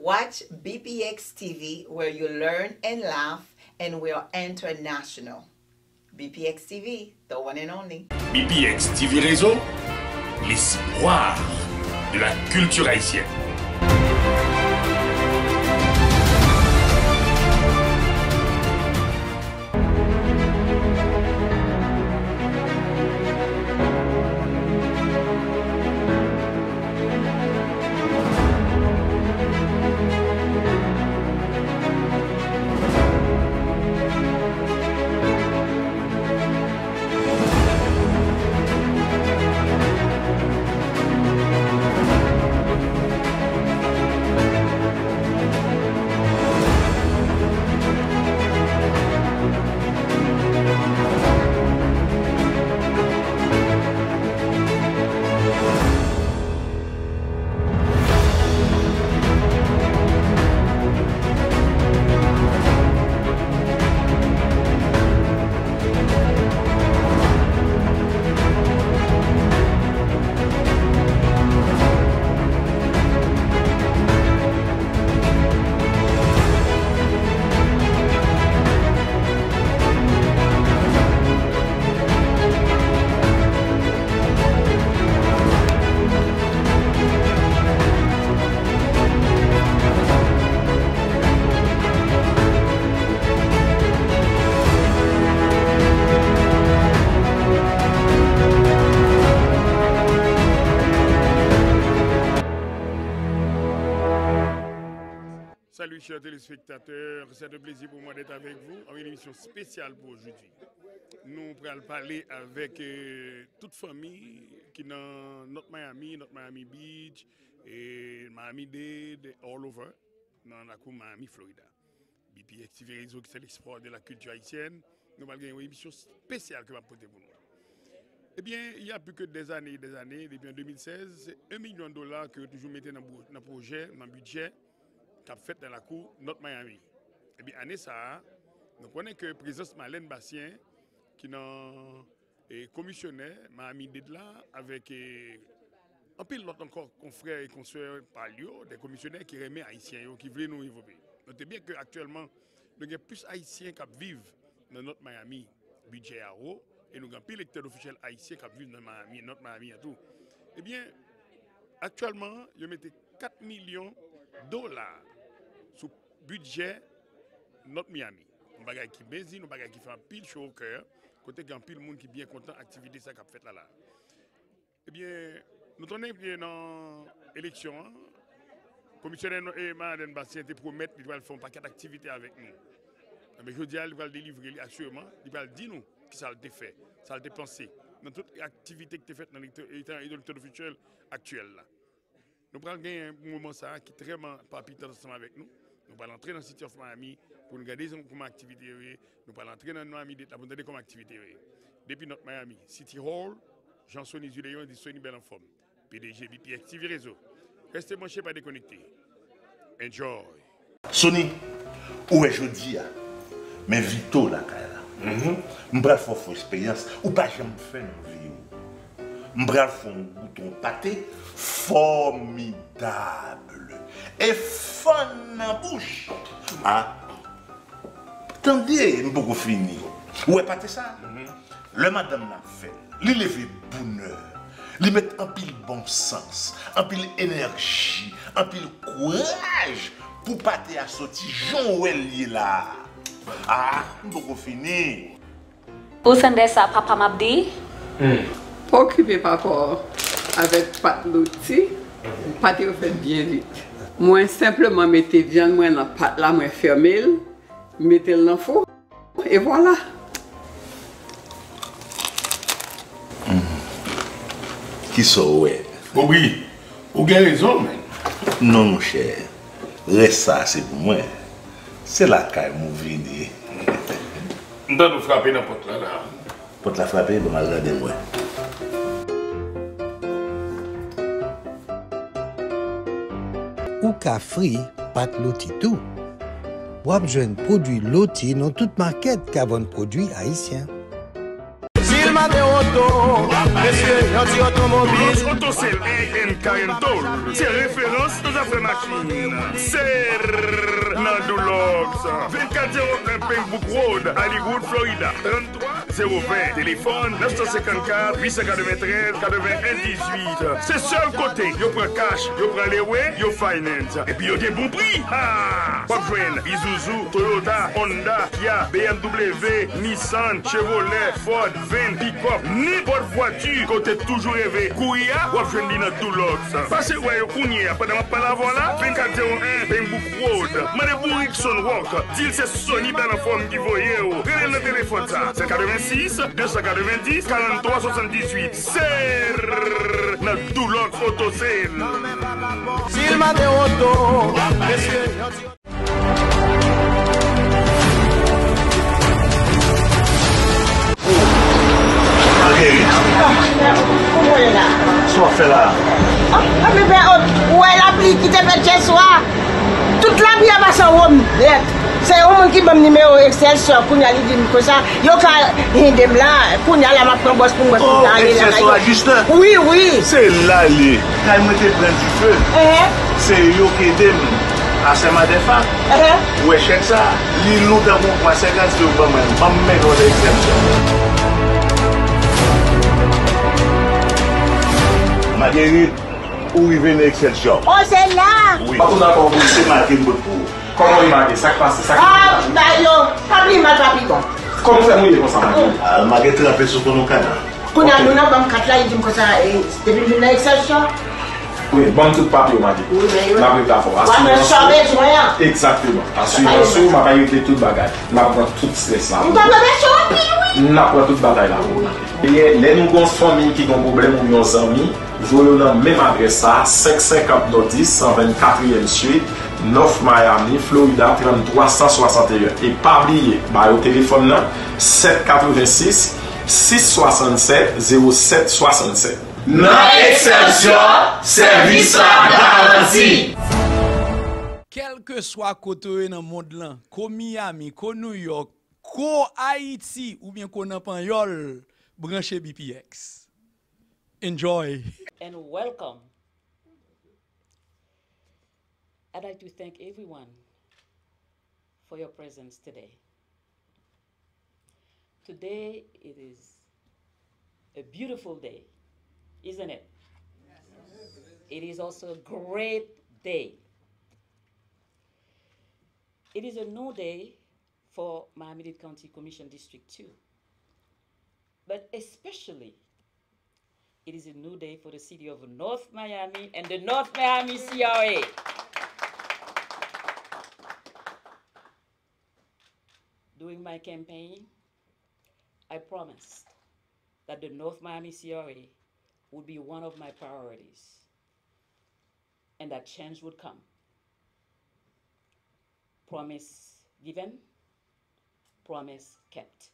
Watch BPX TV where you learn and laugh and we're international. BPX TV, the one and only. BPX TV Reseau, l'espoir de la culture haïtienne. Salut chers téléspectateurs, c'est un plaisir pour moi d'être avec vous en une émission spéciale pour aujourd'hui. Nous allons parler avec toute famille qui est dans notre Miami Beach et Miami Dade, all over, dans la cour Miami, Florida. BPX TV Reseau qui c'est l'espoir de la culture haïtienne. Nous allons avoir une émission spéciale que va porter pour nous. Eh bien, il y a plus que des années, depuis en 2016, c'est $1 million que toujours mettez dans le projet, dans le budget, qu'a fait dans la cour notre Miami. Eh bien, année ça, nous connaissons que la présidence Marleine Bastien, qui est commissionnaire, Miami Dade là, avec un pile l'autre encore confrères et consoeurs par des commissionnaires qui remettent haïtiens, qui veulent nous évoluer. Notez bien qu'actuellement, nous avons plus haïtiens qui vivent dans notre Miami budget à eau, et nous avons plus d'électeurs officiels haïtiens qui vivent dans Miami, notre Miami et tout. Eh bien, actuellement, ils mettent $4 millions sous budget notre Miami. Un bagage qui bézine, un bagage qui fait un pile chaud au cœur, côté qu'il y a un pile monde qui est bien content activité ça qu'a fait là. Eh bien, nous sommes bien dans l'élection. Commissioner et Mme Bastien te promettent qu'ils vont faire un paquet d'activités avec nous. Mais je dis, ils vont délivrer assurément, ils vont dire nous que ça a été fait, ça a été pensé dans toute activité qui est faite dans l'électeur officiel actuel là. Nous allons gagner un moment ça qui est très palpitant ensemble avec nous. Nous allons entrer dans le City of Miami pour nous garder comment activité. Nous allons entrer dans Miami Dade pour nous garder comme activité. Depuis notre Miami City Hall, Jean-Sonny Zuléon et Sonny Belle en forme. PDG BPX TV Reseau. Restez branchés, pas déconnectés. Enjoy. Sonny, où est jeudi? Mais Vito là, je vais faire une expérience ou pas jamais faire une vie. Je vais faire un bouton pâté formidable et fun dans la bouche. Ah, attendez, je vais finir. Où est pâté ça? Le madame l'a fait, il lève bonheur, il met un pile bon sens, un pile énergie, un pile courage pour pâté à sortir Jean là. Ah, je vais finir. Vous sentez ça, papa m'a dit? Pas occupé papa avec pâte l'outil, pâte au fait bien vite. Moi simplement mettez viande moi dans pâte là, moi fermer, mettez le dans le four et voilà. Qui sont ouais? Oh oui, vous avez raison, mais. Non, mon cher. Reste ça, c'est pour moi. C'est la caille, mon vini. Nous allons nous frapper dans la porte là. Pour te la frapper, je vais regarder moi. Ou ka fri pat loti tout. Wap jwen produit loti dans toute market ka von produit haïtien. S'il m'a Autocell and Carentol. C'est référence dans affaires machines. C'est Nandulox. 2401 Pembrook Road, Hollywood, Florida. 33 020. Téléphone 954 893 81 18. C'est seul côté. Yo prend cash, yo prend les way, yo finance. Et puis yo des bons prix. Ah! Pas besoin. Isuzu, Toyota, Honda, Kia, BMW, Nissan, Chevrolet, Ford, Van, Pick-up, n'importe voiture côté toujours rêvé. Kouya, ou besoin dans tout l'autre. Passez ouais yo Kounia pendant ma parole avant là. 2401 Pembrook Road. Mané pour Rickson Walk. Deal c'est Sony dans la forme qui voyait. Regardez le téléphone ça. C'est 86 290 43 78. C'est dans tout l'autre Autocell. Silma de auto. Soit fait là. Mais où est la pluie qui te fait chez soi? Toute la vie va s'en rendre. C'est un monde qui m'a numéro Excel sur pour y aller dire comme ça. Yo ka hindem là pour y aller ma prendre boss pour moi. Oh, Excel soit juste. Oui, oui. C'est là les. Quand moi te prendre du feu. C'est yo qui aide à ce matin fa. Ouais, chèque ça. Li nous dans mon 50 sur pas même. Pas même dans l'Excel. Marguerite, où il vient l'Excel shop? Oh, c'est là. Oui. Pas tout d'accord, c'est marqué pour vous. Comment il m'a dit ça passe ça? Ah, bah yo, pas pris mal papillon. Comment ça mouille comme ça? Ah, Marguerite trempé sur ton canard. Quand on a nous dans quatre là, il dit comme ça, depuis le l'Excel shop. Oui, bon tout papier m'a dit. Oui, mais la plateforme. Exactement. Assurance, m'a pas été toute bagage. M'a prend toute stress là. On doit mettre oui. N'a pas toute bataille là. Et les nous gon famille qui ont problème ou nos amis, vous la même adresse ça 550 Notice 124e suite 9 Miami, Florida 3361. Et pas oublier, bah au téléphone là 786 667 0767. Non exception, service à garantie. Quel que soit côté dans le monde là, ko Miami, ko New York, ko Haïti ou bien ko nan Panyol, branchez BPX. Enjoy. And welcome. I'd like to thank everyone for your presence today. Today it is a beautiful day, isn't it? Yes. It is also a great day. It is a new day for Miami-Dade County Commission District 2. But especially, it is a new day for the city of North Miami and the North Miami CRA. During my campaign, I promised that the North Miami CRA would be one of my priorities and that change would come. Promise given, promise kept.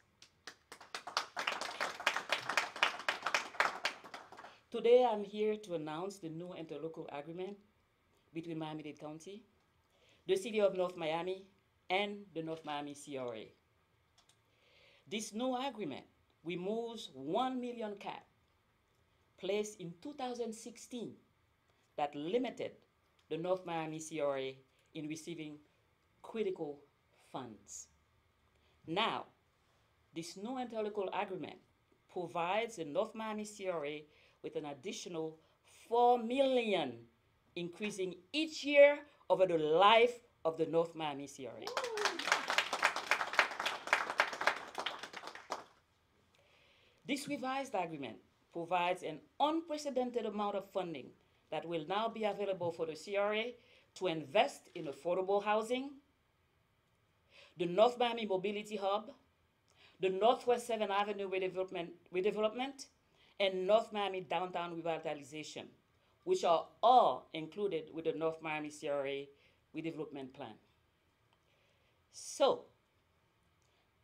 Today I'm here to announce the new interlocal agreement between Miami-Dade County, the city of North Miami, and the North Miami CRA. This new agreement removes 1 million cap placed in 2016 that limited the North Miami CRA in receiving critical funds. Now, this new interlocal agreement provides the North Miami CRA with an additional 4 million, increasing each year over the life of the North Miami CRA. This revised agreement provides an unprecedented amount of funding that will now be available for the CRA to invest in affordable housing, the North Miami Mobility Hub, the Northwest 7th Avenue redevelopment, and North Miami Downtown Revitalization, which are all included with the North Miami CRA redevelopment plan. So,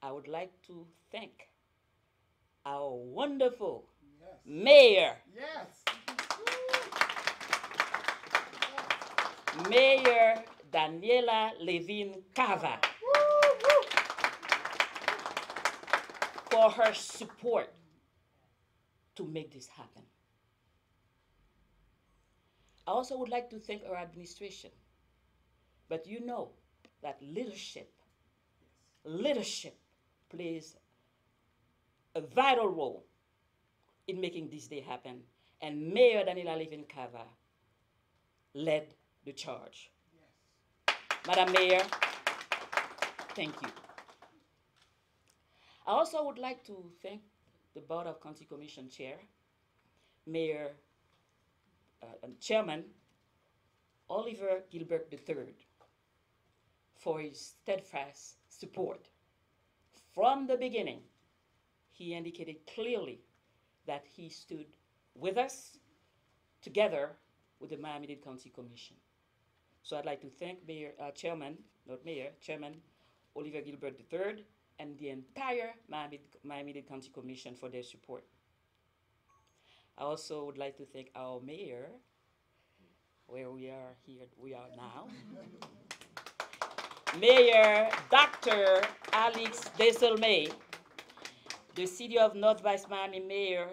I would like to thank our wonderful mayor, Mayor Daniela Levine Cava, for her support to make this happen. I also would like to thank our administration. But you know that leadership plays a vital role in making this day happen. And Mayor Daniela Levin Cava led the charge. Yes. Madam Mayor, thank you. I also would like to thank the Board of County Commission Chair, Mayor and Chairman Oliver Gilbert III for his steadfast support. From the beginning, he indicated clearly that he stood with us together with the Miami-Dade County Commission. So I'd like to thank Chairman Oliver Gilbert III and the entire Miami-Dade County Commission for their support. I also would like to thank our mayor, where we are now. Mayor Dr. Alex Desolme, the City of North West Miami Mayor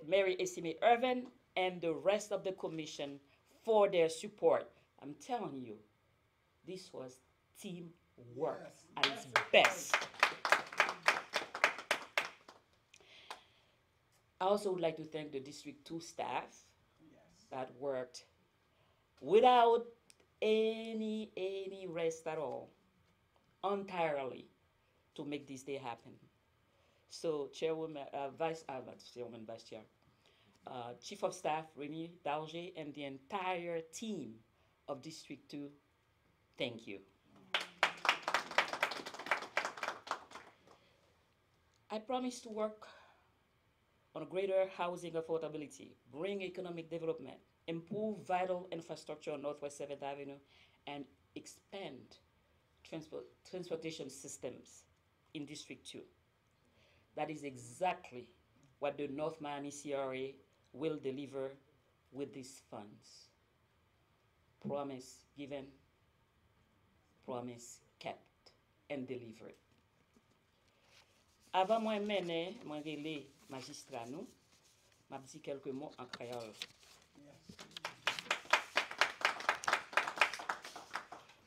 Mary Esime Irvin, and the rest of the commission for their support. I'm telling you, this was teamwork at its best. I also would like to thank the District 2 staff that worked without any rest at all, entirely, to make this day happen. So, Chairwoman, Vice Chair, Chief of Staff Remy Dalger, and the entire team of District 2, thank you. I promise to work on greater housing affordability, bring economic development, improve vital infrastructure on Northwest 7th Avenue, and expand transportation systems in District 2. That is exactly what the North Miami CRA will deliver with these funds. Promise given, promise kept, and delivered. Avant moi mener, moi relais magistrat nous, m'a dit quelques mots en créole.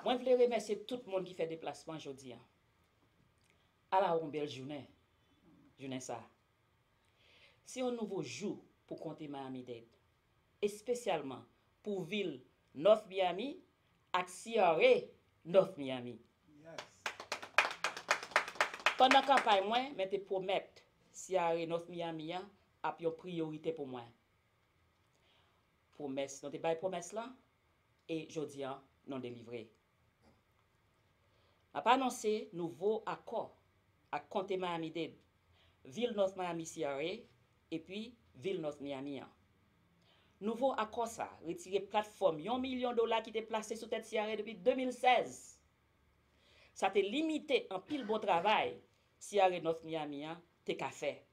Moi, je voulais remercier tout le monde qui fait déplacement aujourd'hui. À la belle journée ça. C'est un nouveau jour pour compter Miami-Dade, et spécialement pour ville North Miami et CRA North Miami. Pendant la campagne, moi, je promets CRA North Miami a une priorité pour moi. Promesse, nous avons promesse là, et aujourd'hui, nous délivré. Je vais annoncer nouveau accord à compter Miami-Dade, ville North Miami CRA, et puis ville North Miami. Nouveau accord ça, retirer plateforme $1 million qui était placé sous tête CRA depuis 2016. Ça a limité en pile bon travail, CRA North Miami, te café.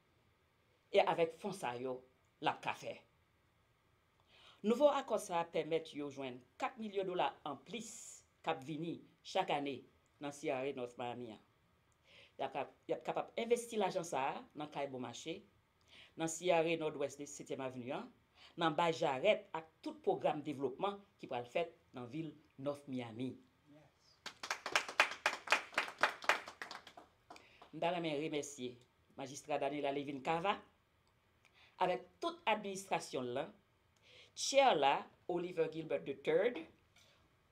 Et avec fonds ça yo, la café. Nouveau accord ça permet de joindre $4 millions en plus cap vini chaque année dans CRA North Miami. Il est capable d'investir l'argent ça dans le bon marché, dans CRA Nord-Ouest de 7e Avenue, dans bas Jarret avec tout programme de développement qui va le faire dans la ville North Miami. Je voudrais remercier magistrat Daniela Levin Cava avec toute administration là, chair là Oliver Gilbert III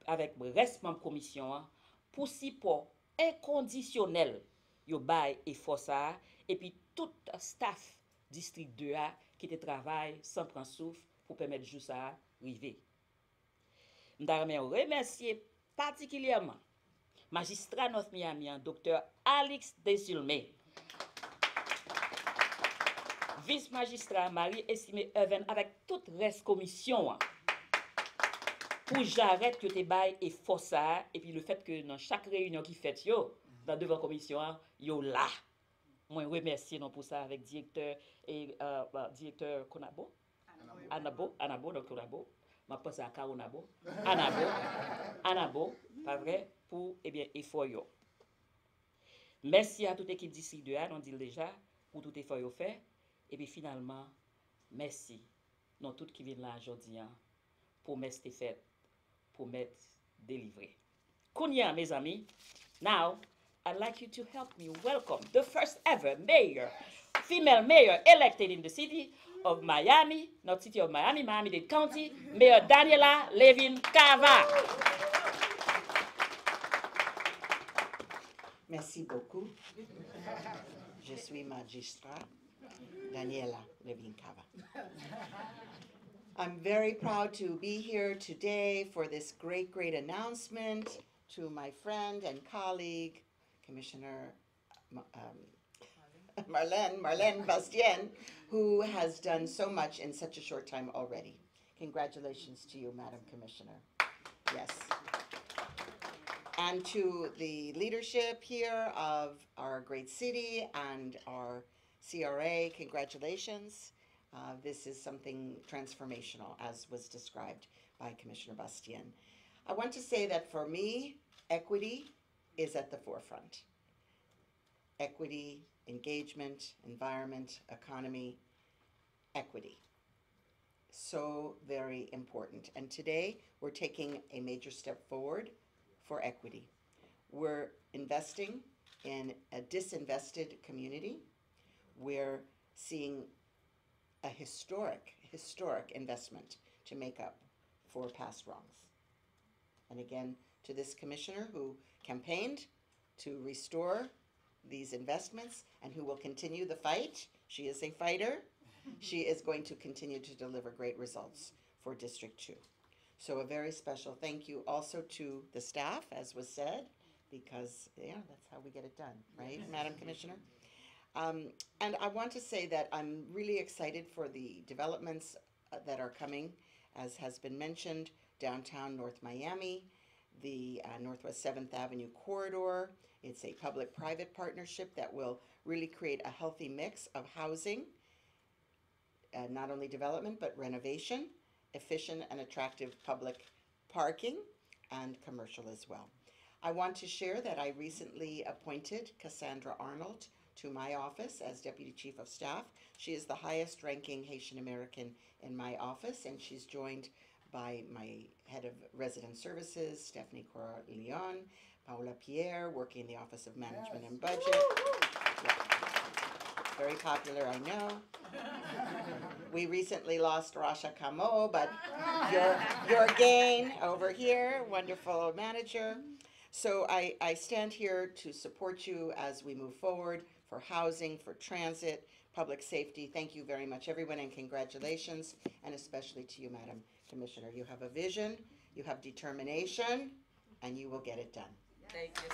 avec le reste de la commission pour support inconditionnel yo bay et força et puis tout staff district 2A qui te travaille sans prendre souffle pour permettre juste ça arriver. Je remercier particulièrement magistrat North Miami, Dr. Alex Desolme, vice-magistrat Marie Esime Irvin avec toute reste commission pour j'arrête que te bail et força et puis le fait que dans chaque réunion qui fait yo dans devant commission yo là. Moi remercier non pour ça avec directeur et directeur Konabo Anabo donc Konabo m'a pensé à Kaonabo Anabo pas vrai pour bien effort yo. Merci à toute équipe d'ici de A on dit déjà pour tout effort yo fait Et puis finalement, merci. Non, tout qui vient là aujourd'hui, promesse est faite, promesse délivrée. Kounia, mes amis, now I'd like you to help me welcome the first ever mayor, female mayor elected in the city of Miami, not city of Miami, Miami-Dade County, Mayor Daniela Levin-Cava. Merci beaucoup. Je suis magistrat Daniela Levin-Cava. I'm very proud to be here today for this great announcement to my friend and colleague, Commissioner Marleine Bastien, who has done so much in such a short time already. Congratulations to you, Madam Commissioner. Yes. And to the leadership here of our great city and our CRA, congratulations. This is something transformational, as was described by Commissioner Bastien. I want to say that for me, equity is at the forefront. Equity, engagement, environment, economy, equity. So very important. And today, we're taking a major step forward for equity. We're investing in a disinvested community. We're seeing a historic investment to make up for past wrongs. And again, to this commissioner who campaigned to restore these investments and who will continue the fight. She is a fighter. She is going to continue to deliver great results for District 2. So a very special thank you also to the staff, as was said, because that's how we get it done, right, Madam Commissioner? And I want to say that I'm really excited for the developments that are coming, as has been mentioned, downtown North Miami, the Northwest 7th Avenue corridor. It's a public-private partnership that will really create a healthy mix of housing, not only development, but renovation, efficient and attractive public parking, and commercial as well. I want to share that I recently appointed Cassandra Arnold to my office as Deputy Chief of Staff. She is the highest ranking Haitian American in my office, and she's joined by my Head of Resident Services, Stephanie Cora-Leon, Paola Pierre, working in the Office of Management and Budget. Yeah. Very popular, I know. We recently lost Rasha Kamo, but your gain over here, wonderful manager. So I stand here to support you as we move forward for housing, for transit, public safety. Thank you very much, everyone, and congratulations, and especially to you, Madam Commissioner. You have a vision, you have determination, and you will get it done. Thank you,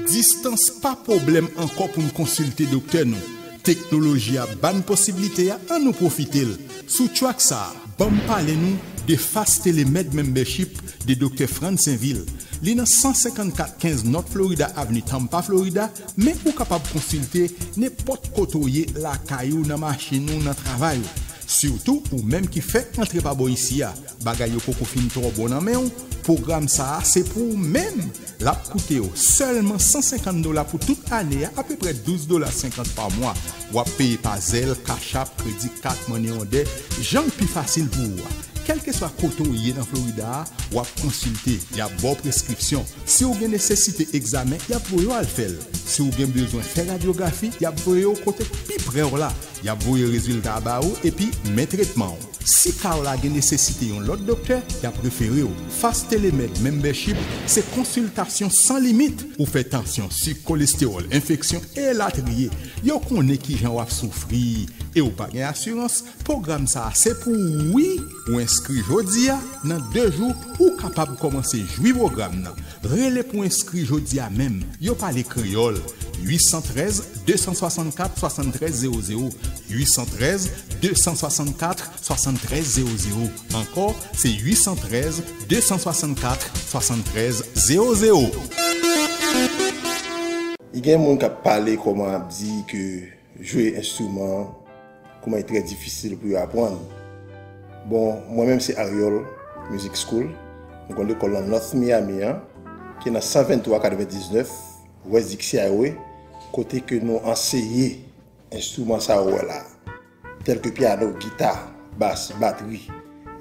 Distance pas problème encore pour nous consulter docteur nous. Technologie a ban possibilité à nous profiter. Sous track ça, bon parler nous de Fast Telemed Membership de Dr. Franceville. Li dans 15415 North Florida Avenue Tampa, Florida, mais ou capable consulter n'importe côté la caillou dans machine ou dans travail. Surtout ou même qui fait entrer par boy ici a bagay yo koko fin trop bon en main. Programme ça c'est pour même la coûter seulement $150 pour toute année, à peu près $12.50 par mois. Ou à payer par Zelle, Cash App, Crédit Card, Money Order, gens plus facile pour vous. Quel que soit côté où y est dans Florida, ou à consulter, il y a bonne prescription. Si vous avez nécessité examen, il y a pour vous à le faire. Si vous avez besoin de faire radiographie, il y a pour vous côté plus près là. Il y a vos résultats à bas et puis mes traitements. Si vous avez nécessité un autre docteur, il y a préféré Fast Telemed Membership, c'est consultation sans limite. Vous faites tension, sucre, cholestérol, infection et la trier. Vous connaissez qui j'en va souffrir et vous pas d'assurance. Programme ça, c'est pour oui ou inscrit aujourd'hui dans 2 jours ou capable de commencer à jouer programme. Relais pour inscrit aujourd'hui même. Vous parlez créole. 813 264 73 00 813 264 73 00. Encore, c'est 813 264 73 00. Il y a des gens qui parlent comment dit que jouer instrument comment est très difficile pour apprendre. Bon, moi-même c'est Ariol Music School. Donc on l'école en North Miami qui est dans 123 99 West Dixie Highway côté que nous enseignons instruments ça là, tels que piano, guitare, basse, batterie,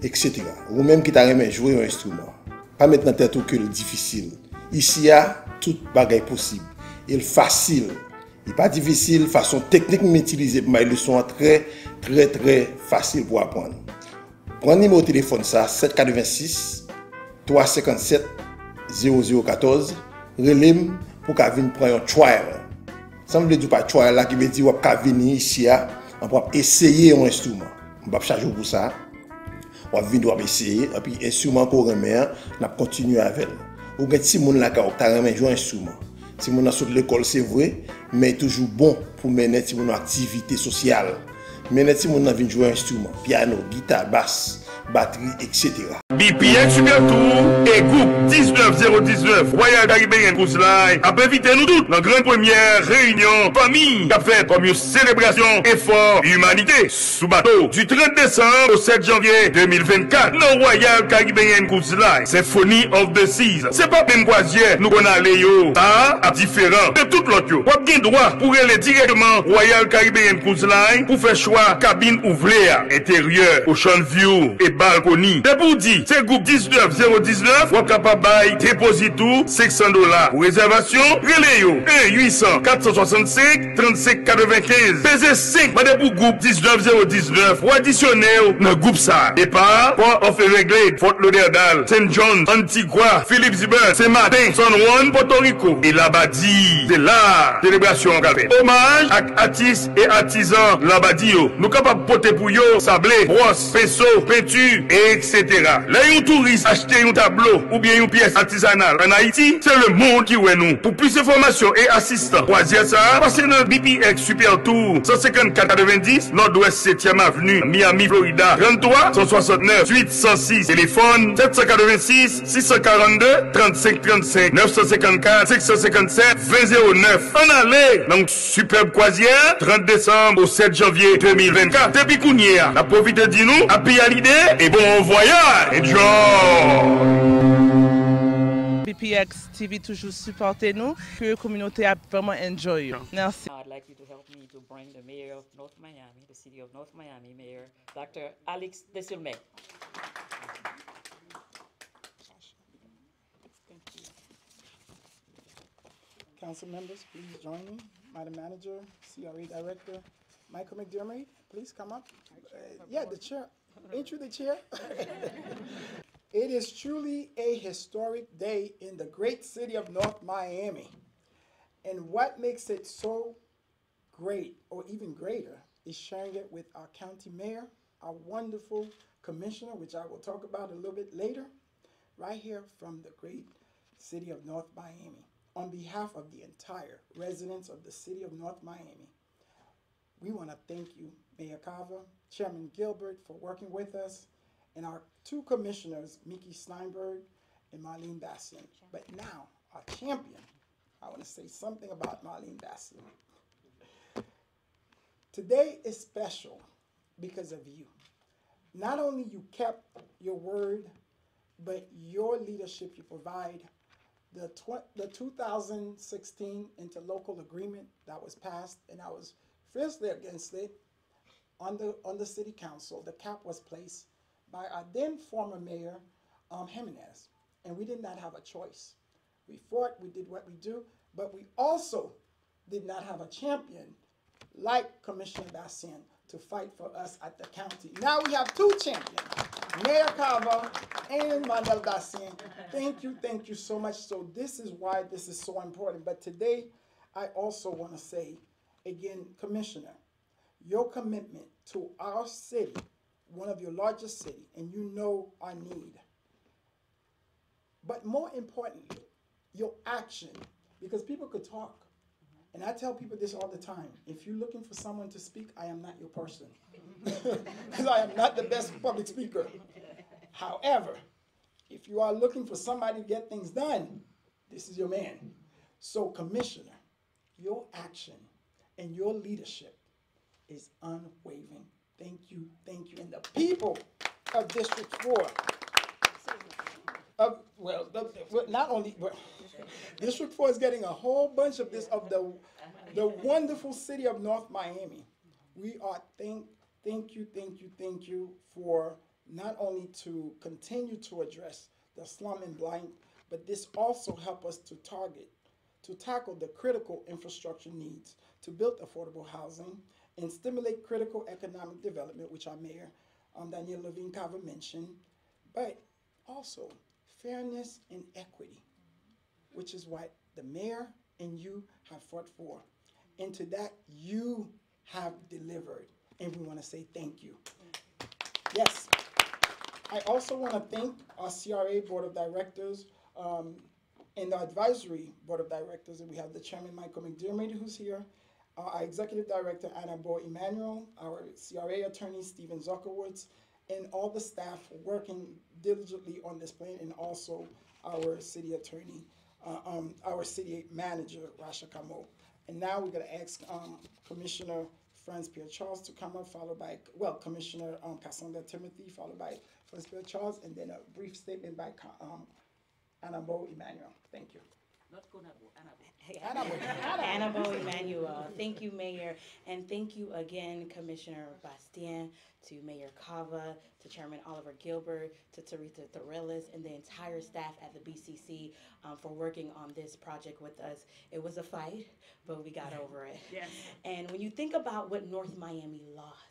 etc. Ou même qui t'a aimé jouer un instrument. Pas maintenant tête que le difficile. Ici, il y a tout bagage possible. Il est facile. Il n'est pas difficile. Façon technique m'utiliser pour mes leçons très facile pour apprendre. Prends le numéro de téléphone ça 786 357 0014. Relève pour qu'à venir prendre un trial. Ça me dit pas trial là qui veut dire qu'à venir ici on va essayer un instrument. On va charger pour ça. On va venir essayer et puis instrument qu'on remet, on va continuer avec. Ou bien si mon là qui a joué un instrument. Si mon a sorti de l'école c'est vrai, mais toujours bon pour mener une activité sociale. Mais si mon a vient jouer un instrument, piano, guitare, basse, batterie, etc. BPX Super Tour et groupe 19019 Royal Caribbean Cruise Line a invité nous tous dans la grande première réunion famille qui a fait comme une célébration effort humanité sous bateau du 30 décembre au 7 janvier 2024 dans Royal Caribbean Cruise Line Symphony of the Seas. C'est pas même croisière nous qu'on a allé yo. Ça a différent de tout l'autre yo. Vous avez droit pour aller directement Royal Caribbean Cruise Line pour faire choix cabine ouverte, intérieur, ocean view et balcony. De pour dire c'est groupe 19019, vous êtes capable de déposer tout $600. Pour réservation, relais 1-800 465 3595. PZ 5, madame pour groupe 19019, ou additionnel dans le groupe ça. Départ, Port of Everglades, Fort Lauderdale, St. John, Antigua, Philip Zibert, Saint-Martin, San Juan, Puerto Rico. Et Labadie, c'est là, célébration en galère. Hommage à artistes et artisans Labadie. Nous capables de porter pour eux, sablé, brosse, pinceau, peinture, etc. Là, un touriste acheter un tableau ou bien une pièce artisanale en Haïti, c'est le monde qui est nous. Pour plus d'informations et assistants, croisière ça, passez dans BPX Super Tour 154-90, Nord-Ouest 7e Avenue, Miami, Florida, 33 169 806, téléphone 786 642 35 35 954 557 2009. En allée, donc superbe croisière, 30 décembre au 7 janvier 2024. Depuis Kounia, la profite de nous, à l'idée et bon voyage. Enjoy! BPX TV toujours supporter nous, que la communauté a vraiment enjoy. Merci. I'd like you to help me to bring the mayor of North Miami, the city of North Miami, Mayor Dr. Alex Desilme. Council members, please join me. Madam Manager, CRA Director, Michael McDermott, please come up. Yeah, the chair. Ain't you the chair? It is truly a historic day in the great city of North Miami. And what makes it so great, or even greater, is sharing it with our county mayor, our wonderful commissioner, which I will talk about a little bit later, right here from the great city of North Miami. On behalf of the entire residents of the city of North Miami, we want to thank you, Mayor Carver, Chairman Gilbert, for working with us, and our two commissioners, Mickey Steinberg and Marleine Bastien. But now, our champion, I want to say something about Marleine Bastien. Today is special because of you. Not only you kept your word, but your leadership you provide. The 2016 interlocal agreement that was passed, and I was fiercely against it on the city council. The cap was placed by our then former mayor, Jimenez, and we did not have a choice. We fought, we did what we do, but we also did not have a champion like Commissioner Bastien to fight for us at the county. Now we have two champions, Mayor Carver and Mandel Bastien. Thank you so much. So this is why this is so important. But today, I also want to say, again, Commissioner, your commitment to our city, one of your largest cities, and you know our need. But more importantly, your action, because people could talk. And I tell people this all the time. If you're looking for someone to speak, I am not your person. Because I am not the best public speaker. However, if you are looking for somebody to get things done, this is your man. So, Commissioner, your action and your leadership is unwavering. Thank you, and the people of District 4, Not only, but District 4 is getting a whole bunch of this, of the wonderful city of North Miami. We are thank you for not only to continue to address the slum and blight, but this also help us to tackle the critical infrastructure needs to build affordable housing and stimulate critical economic development, which our Mayor Daniel Levine Cava mentioned, but also fairness and equity, which is what the Mayor and you have fought for. And to that, you have delivered, and we want to say thank you. Yes. I also want to thank our CRA Board of Directors and the Advisory Board of Directors. And we have the Chairman, Michael McDermott, who's here, our Executive Director, Anna Bo Emanuel, our CRA Attorney, Stephen Zuckerwoods, and all the staff working diligently on this plan, and also our City Attorney, our City Manager, Rasha Kamo. And now we're going to ask Commissioner Franz Pierre Charles to come up, followed by, Commissioner Cassandra Timothy, followed by Franz Pierre Charles, and then a brief statement by Annabo Emmanuel. Thank you. Not Annabo. Annabo Emmanuel. Thank you, Mayor. And thank you again, Commissioner Bastien, to Mayor Cava, to Chairman Oliver Gilbert, to Teresa Thorelis, and the entire staff at the BCC for working on this project with us. It was a fight, but we got over it. Yes. And when you think about what North Miami lost,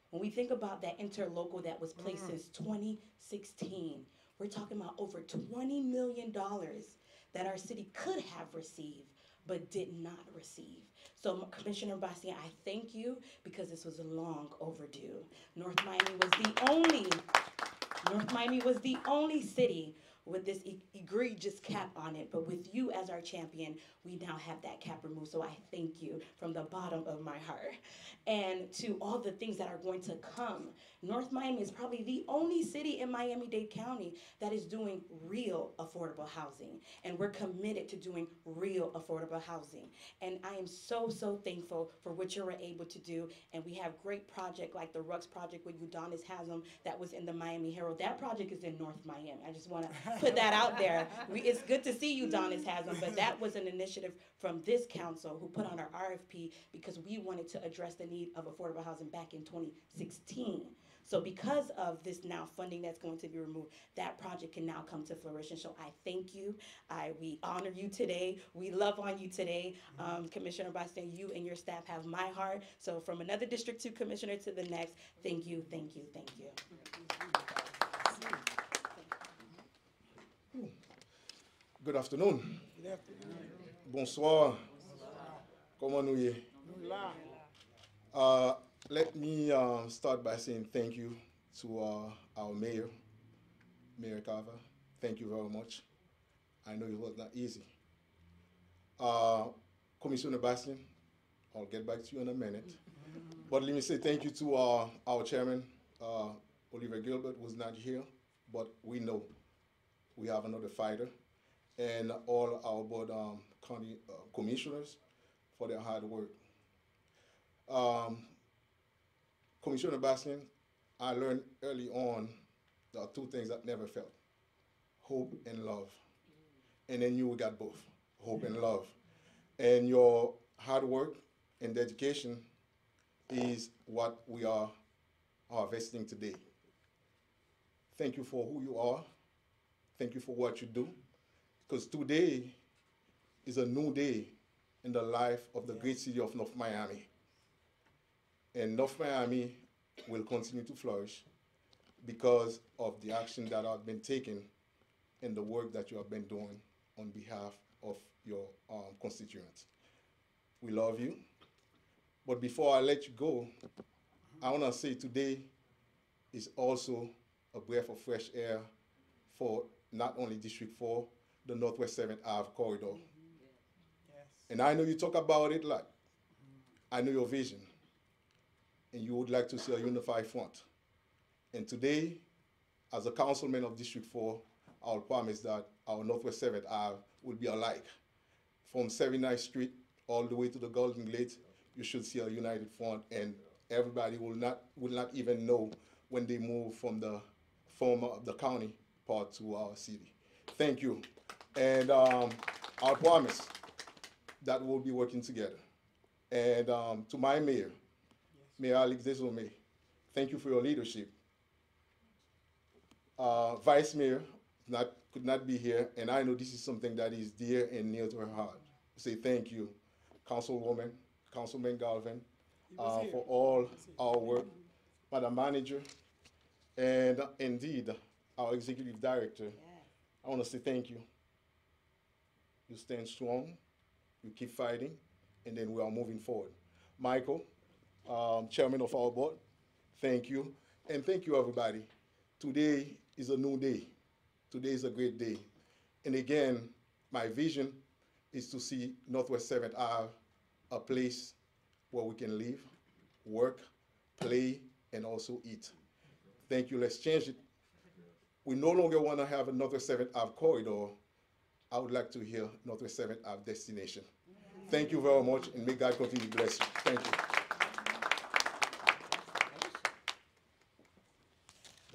when we think about that interlocal that was placed since 2016, we're talking about over $20 million that our city could have received but did not receive. So Commissioner Bastien, I thank you because this was long overdue. North Miami was the only city with this egregious cap on it, but with you as our champion, we now have that cap removed. So I thank you from the bottom of my heart. And to all the things that are going to come, North Miami is probably the only city in Miami-Dade County that is doing real affordable housing. And we're committed to doing real affordable housing. And I am so, so thankful for what you were able to do. And we have great projects like the Rux project with Udonis Haslam that was in the Miami Herald. That project is in North Miami. I just want to put that out there. It's good to see Udonis Haslam, but that was an initiative from this council who put on our RFP because we wanted to address the need of affordable housing back in 2016. So because of this now funding that's going to be removed, that project can now come to fruition. So I thank you. We honor you today. We love on you today. Commissioner Bastien, you and your staff have my heart. So from another District 2 Commissioner to the next, thank you, thank you, thank you. Good afternoon. Good afternoon. Bonsoir. Comment nous y? Let me start by saying thank you to our mayor, Mayor Cava. Thank you very much. I know it was not easy. Commissioner Bastien, I'll get back to you in a minute. But let me say thank you to our chairman, Oliver Gilbert, who's not here, but we know we have another fighter, and all our board county commissioners for their hard work. Commissioner Bastien, I learned early on there are two things that never failed: hope and love. And then you got both, hope and love. And your hard work and dedication is what we are harvesting today. Thank you for who you are. Thank you for what you do. Because today is a new day in the life of the great city of North Miami. And North Miami will continue to flourish because of the action that have been taken and the work that you have been doing on behalf of your constituents. We love you. But before I let you go, I want to say today is also a breath of fresh air for not only District 4, the Northwest 7th Ave corridor. Yes. And I know you talk about it like, I know your vision, and you would like to see a unified front. And today, as a councilman of District 4, I'll promise that our Northwest 7th Ave will be alike. From 79th Street all the way to the Golden Gate, you should see a united front, and everybody will not even know when they move from the county part to our city. Thank you. And I promise that we'll be working together. And to my mayor, Mayor Alex Desome, thank you for your leadership. Vice Mayor could not be here, and I know this is something that is dear and near to her heart. Say thank you, Councilwoman, Councilman Galvin, for all our work, Madam Manager, and indeed our Executive Director. I want to say thank you. You stand strong, you keep fighting, and then we are moving forward. Michael, Chairman of our board, thank you, and thank you everybody. Today is a new day. Today is a great day. And again, my vision is to see Northwest 7th Ave a place where we can live, work, play, and also eat. Thank you, let's change it. We no longer want to have a Northwest 7th Ave corridor. I would like to hear Northwest 7th Ave destination. Thank you very much, and may God continue to bless you. Thank you.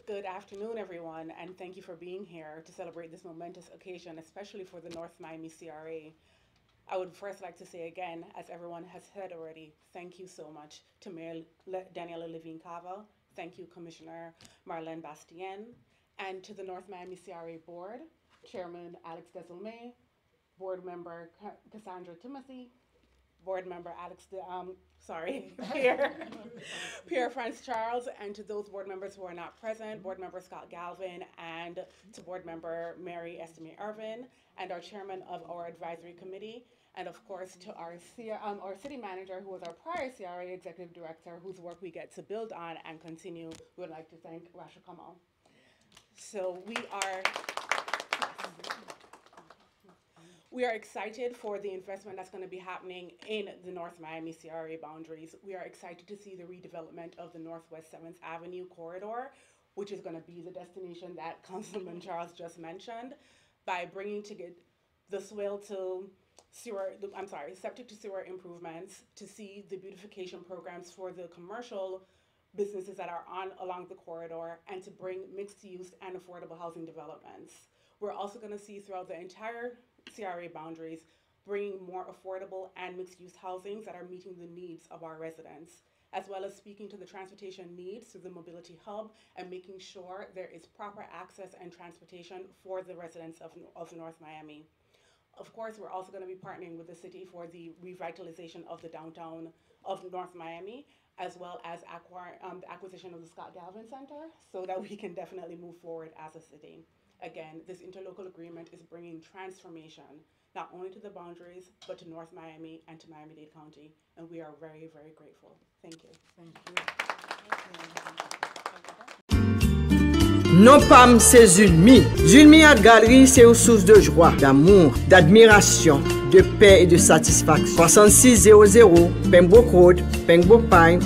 Good afternoon, everyone, and thank you for being here to celebrate this momentous occasion, especially for the North Miami CRA. I would first like to say again, as everyone has said already, thank you so much to Mayor Daniela Levine-Cava, thank you Commissioner Marleine Bastien, and to the North Miami CRA Board, Chairman Alex Desilme, Board Member Cassandra Timothy, Board Member Pierre France Charles, and to those board members who are not present, Board Member Scott Galvin, and to Board Member Mary Estime Irvin, and our Chairman of our Advisory Committee, and of course to our City Manager, who was our prior CRA Executive Director, whose work we get to build on and continue. We would like to thank Rasha Kamal. So we are excited for the investment that's going to be happening in the North Miami CRA boundaries. We are excited to see the redevelopment of the Northwest 7th Avenue corridor, which is going to be the destination that Councilman Charles just mentioned, by bringing together the septic to sewer improvements, to see the beautification programs for the commercial businesses that are along the corridor, and to bring mixed use and affordable housing developments. We're also going to see throughout the entire CRA boundaries, bringing more affordable and mixed-use housings that are meeting the needs of our residents, as well as speaking to the transportation needs through the mobility hub and making sure there is proper access and transportation for the residents of North Miami. Of course, we're also going to be partnering with the city for the revitalization of the downtown of North Miami, as well as the acquisition of the Scott Galvin Center, so that we can definitely move forward as a city. Again, this interlocal agreement is bringing transformation, not only to the boundaries, but to North Miami and to Miami-Dade County. And we are very, very grateful. Thank you. Non pam c'est Zulmi. Zulmi Art Gallery, c'est une source de joie, d'amour, d'admiration, de paix et de satisfaction. 6600 Pembroke Road, Pembroke Pine,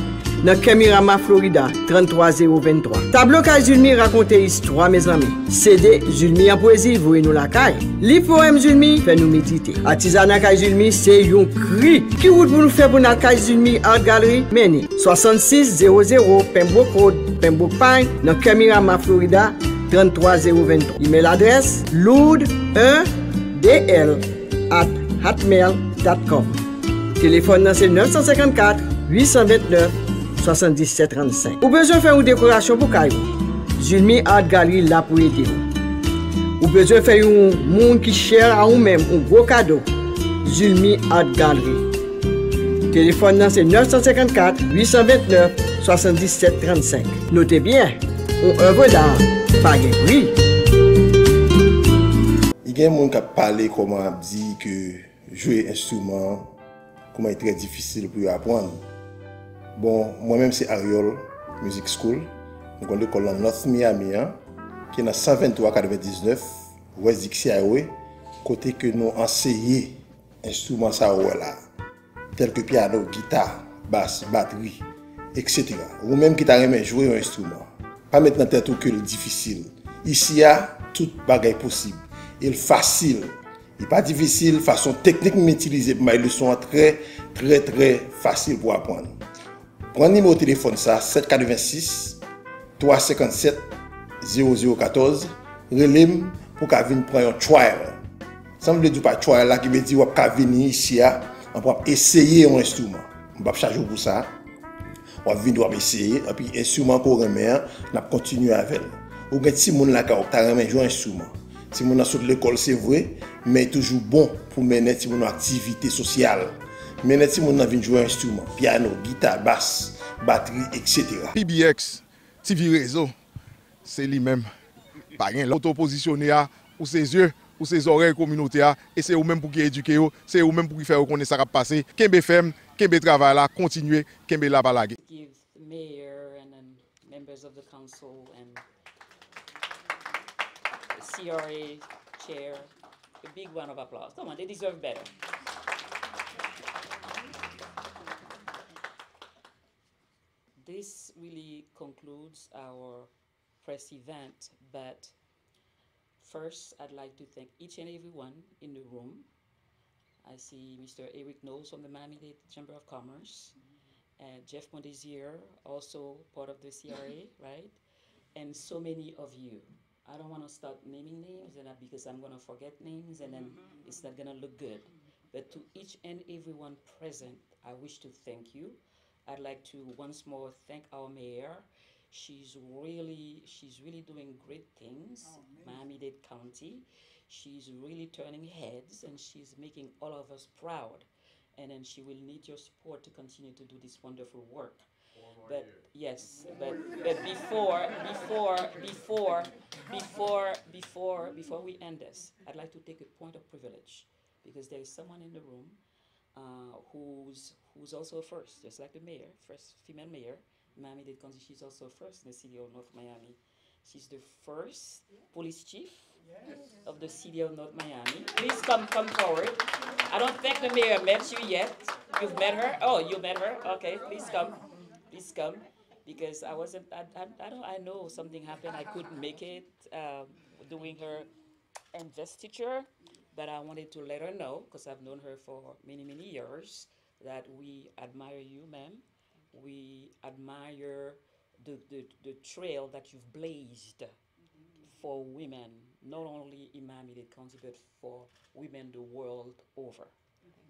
dans Kemirama, Florida, 33023. Tableau ka Zulmi raconte histoire, mes amis. CD Zulmi en poésie, voyez nous la caille. Li poème Zulmi fait nous méditer. Artisanat ka Zulmi, c'est un cri. Qui route pour nous faire pour notre ka Zulmi Art Gallery? Meni. 6600 Pembroke Road, Pembroke Pine, dans Kemirama, Florida, 33023. Email adresse loud1dl@hotmail.com. Téléphone c'est 954 829 7735. Ou besoin faire une décoration pour caillou. Zulmi Art Gallery là pour aider. Ou besoin faire un monde qui cher à vous-même un gros cadeau. Zulmi Art Gallery. Téléphone c'est 954 829 7735. Notez bien, on œuvre d'art, pas de prix. Il y a des gens qui parlent comment dit que jouer instrument comment est très difficile pour apprendre. Bon, moi-même c'est Ariol Music School. Donc on l'école en North Miami, qui est dans 123-99 West Dixie Highway, côté que nous enseignons instruments ça là, tels que piano, guitare, basse, batterie, etc. Ou même qui t'a aimé jouer un instrument. Pas maintenant tête ou que le difficile. Ici il y a tout bagaille possible. Il facile. Il pas difficile, façon technique m'utiliser pour mes leçons très facile pour apprendre. Prenez numéro de téléphone ça 786 357 0014. Relève pour qu'à venir prendre un trial. Ça me dit pas trial là qui veut dire qu'on va venir ici, on va essayer un instrument. On va charger pour ça. On va venir essayer et puis instrument qu'on remet, on va continuer avec. Ou bien si mon là qui a joué un instrument. Si mon a sorti de l'école c'est vrai, mais toujours bon pour mener une activité sociale. Mais si mon a vient jouer un instrument, piano, guitare, basse, batterie, etc. PBX, TV Reseau, c'est lui-même. Pas rien l'auto positionné ou ses yeux, ou ses oreilles communautaires, et c'est eux-mêmes pour qui éduquer, c'est eux-mêmes pour qui faire reconnaître ça qui passe. Kembe femme, Kembe travail là, continuer, Kembe la balague. Give the mayor and then members of the council and the CRA chair a big round of applause. Come on, they deserve better. This really concludes our press event, but first I'd like to thank each and every one in the room. I see Mr. Eric Knowles from the Miami-Dade Chamber of Commerce, and Jeff Mondesier, also part of the CRA, right? And so many of you. I don't want to start naming names and because I'm going to forget names and then it's not going to look good. But to each and every one present, I wish to thank you. I'd like to once more thank our mayor. She's really doing great things, Miami-Dade County. She's really turning heads and she's making all of us proud. And then she will need your support to continue to do this wonderful work. But yes, but before we end this, I'd like to take a point of privilege because there is someone in the room who's also a first, just like the mayor, first female mayor, Miami-Dade County. She's also a first in the city of North Miami. She's the first police chief of the city of North Miami. Please come forward. I don't think the mayor met you yet. You've met her? Oh, you met her? Okay, please come. Please come. Because I know something happened. I couldn't make it doing her investiture, but I wanted to let her know, because I've known her for many, many years, that we admire you, ma'am. We admire the trail that you've blazed for women, not only in Miami-Dade County, but for women the world over.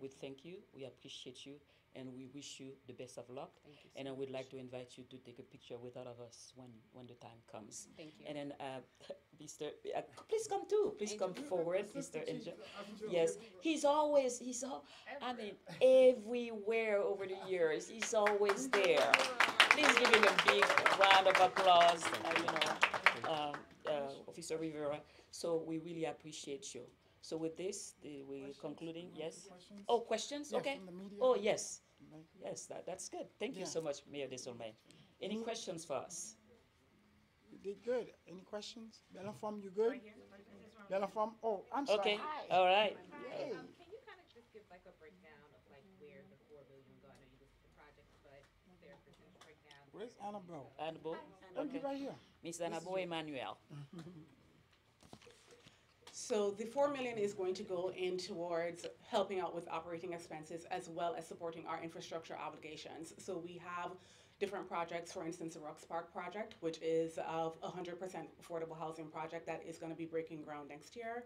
We thank you, we appreciate you, and we wish you the best of luck. And I would like to invite you to take a picture with all of us when the time comes. Thank you. And then, Mr. Please come too. Please come forward, Mr. Angel. Yes, I mean, everywhere over the years, he's always there. Please give him a big round of applause, Officer Rivera. So we really appreciate you. So with this, we're concluding, yes? Oh, questions? Okay. Oh, yes. Yes, that's good. Thank you so much, Mayor Desolme. Any questions for us? You did good. Any questions? Bellenfam, you good? Bellenfam, oh, I'm sorry. Okay, all right. Can you kind of just give like a breakdown of like where the $4 billion go? I know you listed the projects, but is there a percentage breakdown? Where's Annabelle? Annabelle? Okay. Right here. Miss Annabelle Emmanuel. So the $4 million is going to go in towards helping out with operating expenses as well as supporting our infrastructure obligations. So we have different projects, for instance, the Rocks Park project, which is of 100% affordable housing project that is going to be breaking ground next year.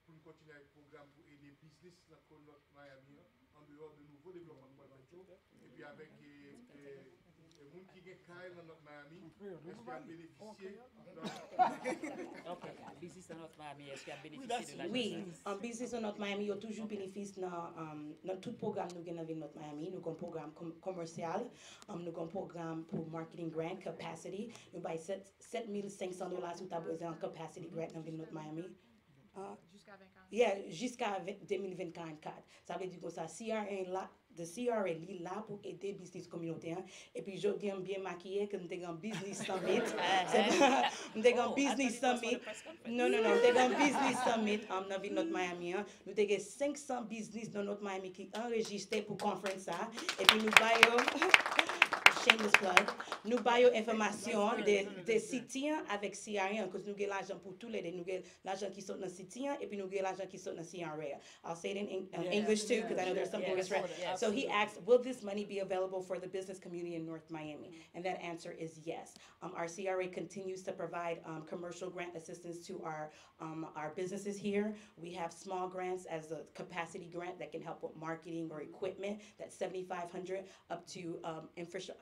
Pour nous continuer avec le programme pour aider le business dans le North Miami, en dehors de nouveaux développements de et puis avec les gens qui ont dans North Miami, est-ce qu'il a bénéficié Business dans North Miami, est-ce qu'il a bénéficié de la Oui, en business dans North Miami, il y a toujours bénéfice dans tout programme nous avons avec North Miami. Nous avons un programme commercial, nous avons un programme pour marketing grant capacity. Nous avons $7,500 sur ta besoin en capacity grant dans North Miami. Jusqu'à 2024. Ça veut dire que ça, the CRA est là pour aider le business communautaire. Et puis, je viens bien maquillé que nous avons un business summit. Nous avons un business summit. Non, nous avons un business summit dans notre Miami. Nous avons 500 business dans notre Miami qui sont enregistrés pour la conférence. Et puis, nous voyons. shameless plug, nous baillons information de citoyens avec CRN, parce que nous avons l'argent pour tous les deux. Nous avons l'argent qui sort dans citoyen et puis nous avons l'argent qui sort dans CRA. I'll say it in English too, because I know there's some English. So he asked, will this money be available for the business community in North Miami? And that answer is yes. Our CRA continues to provide commercial grant assistance to our businesses here. We have small grants as a capacity grant that can help with marketing or equipment. That's $7,500 up to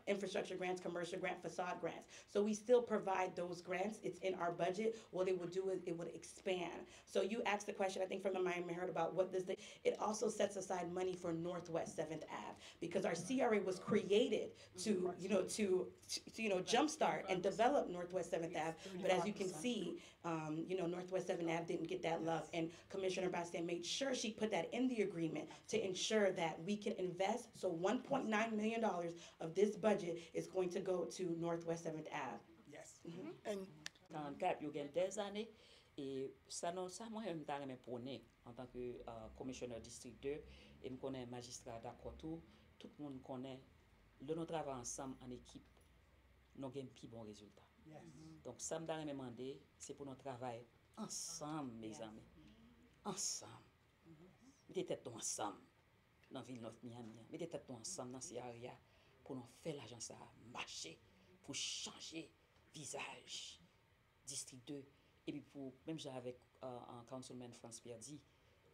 infrastructure grants, commercial grant, facade grants. So we still provide those grants. It's in our budget. What it would do is it would expand. So you asked the question, I think from the Miami Herald, about what does it also sets aside money for Northwest 7th Ave, because our CRA was created to jumpstart and develop Northwest 7th Ave. But as you can see, Northwest 7th Ave didn't get that love, and Commissioner Bastien made sure she put that in the agreement to ensure that we can invest. So $1.9 million of this budget is going to go to Northwest 7th Ave. Yes. And dans le cadre, il y a des années, et ça, moi, je me prôné en tant que commissionnaire district 2, et je connais magistrat d'accord tout le monde connaît, nous travaillons ensemble en équipe, nous avons un plus bon résultat. Donc, ça me demandé, c'est pour nous travailler ensemble, mes amis. Ensemble. Mettez tête ensemble dans la ville de North Miami. Mettez tête ensemble dans ces areas pour nous faire l'agence marcher, pour changer visage district 2. Et puis, pour, même avec un councilman France Pierre dit,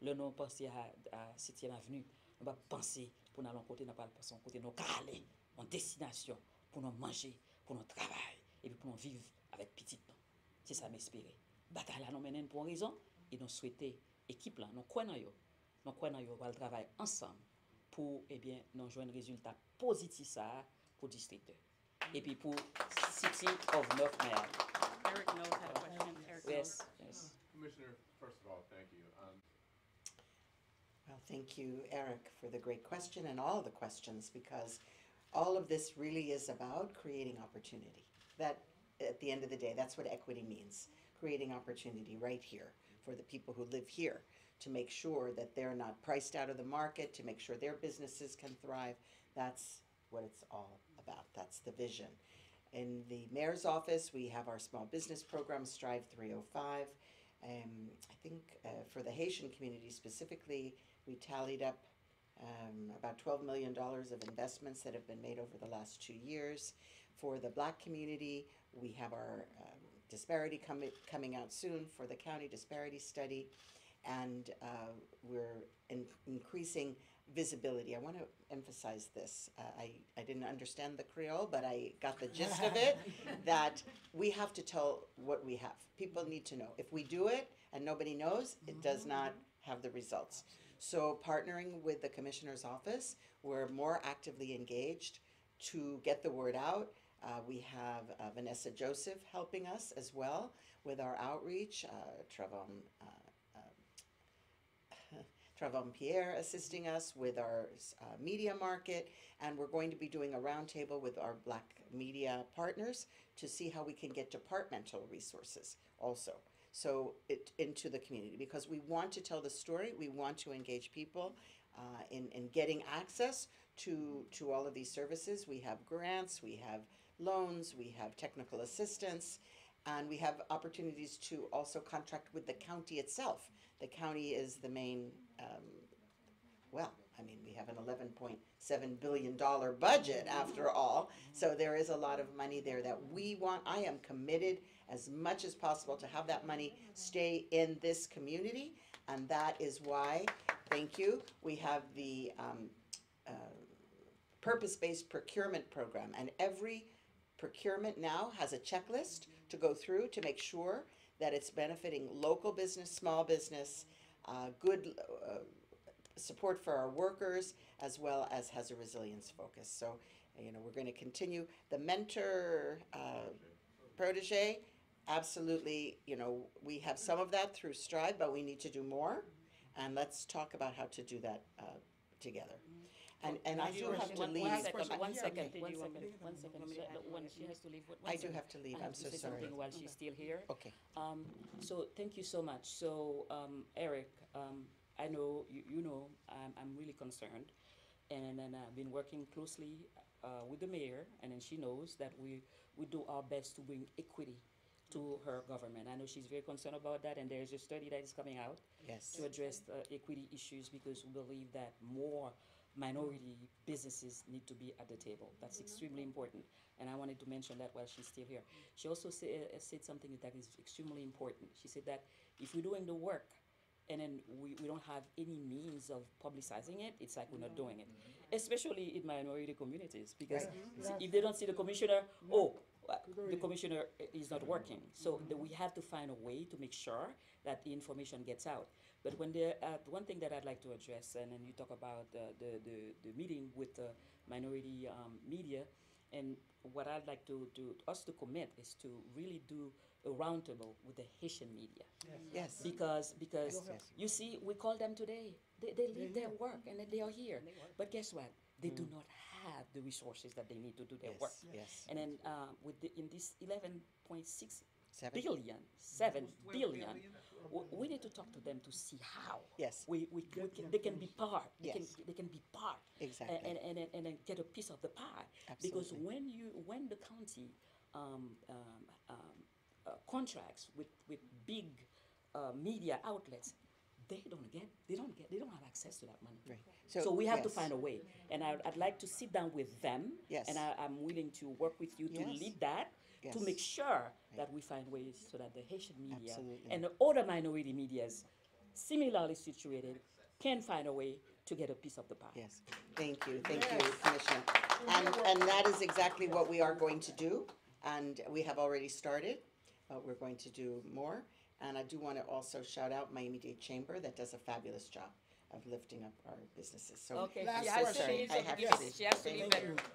le nom pensé à 7e avenue, on va penser pour nous aller côté, nous pas penser côté, nous aller en destination pour nous manger, pour nous travailler et puis pour nous vivre avec petit. C'est ça m'espérer. Bataille là nous menons pour une raison et nous souhaitons équipe là, nous croyons on va travailler ensemble pour nous jouer un résultat positif ça pour district 2 et puis pour City of North Miami. Eric knows had a question. Eric Yes, knows. yes. Commissioner, first of all, thank you. Well, thank you, Eric, for the great question and all the questions, because all of this really is about creating opportunity. That, at the end of the day, that's what equity means. Creating opportunity right here for the people who live here, to make sure that they're not priced out of the market, to make sure their businesses can thrive. That's what it's all about. That's the vision. In the mayor's office, we have our small business program, Strive 305. I think for the Haitian community specifically, we tallied up about $12 million of investments that have been made over the last 2 years. For the Black community, we have our disparity coming out soon for the county disparity study, and we're increasing visibility. I want to emphasize this. I didn't understand the Creole, but I got the gist of it, that we have to tell what we have. People need to know. If we do it and nobody knows, it does not have the results. So partnering with the Commissioner's office, we're more actively engaged to get the word out. We have Vanessa Joseph helping us as well with our outreach, Travon Pierre assisting us with our media market, and we're going to be doing a roundtable with our Black media partners to see how we can get departmental resources also. So into the community, because we want to tell the story, we want to engage people in getting access to all of these services. We have grants, we have loans, we have technical assistance, and we have opportunities to also contract with the county itself. The county is the main, we have an $11.7 billion budget after all, so there is a lot of money there that we want. I am committed as much as possible to have that money stay in this community, and that is why, thank you, we have the purpose-based procurement program, and every procurement now has a checklist to go through to make sure that it's benefiting local business, small business, good support for our workers, as well as has a resilience focus. So, we're going to continue. The mentor protege, absolutely, we have some of that through Strive, but we need to do more. And let's talk about how to do that together. And I do have to leave. One second. She has to leave. I do have to leave. I'm so sorry. Something while she's still here. Okay. So thank you so much. So Eric, I know you know I'm really concerned And then I've been working closely with the mayor, and then she knows that we do our best to bring equity to her government. I know she's very concerned about that, and there's a study that is coming out to address equity issues, because we believe that more minority businesses need to be at the table. That's extremely important, and I wanted to mention that while she's still here. She also said something that is extremely important. She said that if we're doing the work and then we don't have any means of publicizing it, it's like we're not doing it, especially in minority communities, because if they don't see the commissioner, the commissioner is not working. So we have to find a way to make sure that the information gets out. But when one thing that I'd like to address, and then you talk about the meeting with the minority media, and what I'd like us to commit is to really do a roundtable with the Haitian media. Yes. Because you see, we call them today. They leave their work and they are here. But guess what? They do not have the resources that they need to do their work. Yes. And then in this 11.6 7 billion, we need to talk to them to see how. Yes. They can be part. Yes. They can be part. Exactly. And then get a piece of the pie. Absolutely. Because when the county contracts with big media outlets, they don't have access to that money. Right. So we have to find a way. And I'd like to sit down with them. Yes. And I'm willing to work with you to lead that, to make sure that we find ways so that the Haitian media and the other minority medias similarly situated can find a way to get a piece of the pie. Yes. Thank you, Commissioner. And that is exactly what we are going to do. And we have already started, but we're going to do more. And I do want to also shout out Miami-Dade Chamber that does a fabulous job of lifting up our businesses. So okay,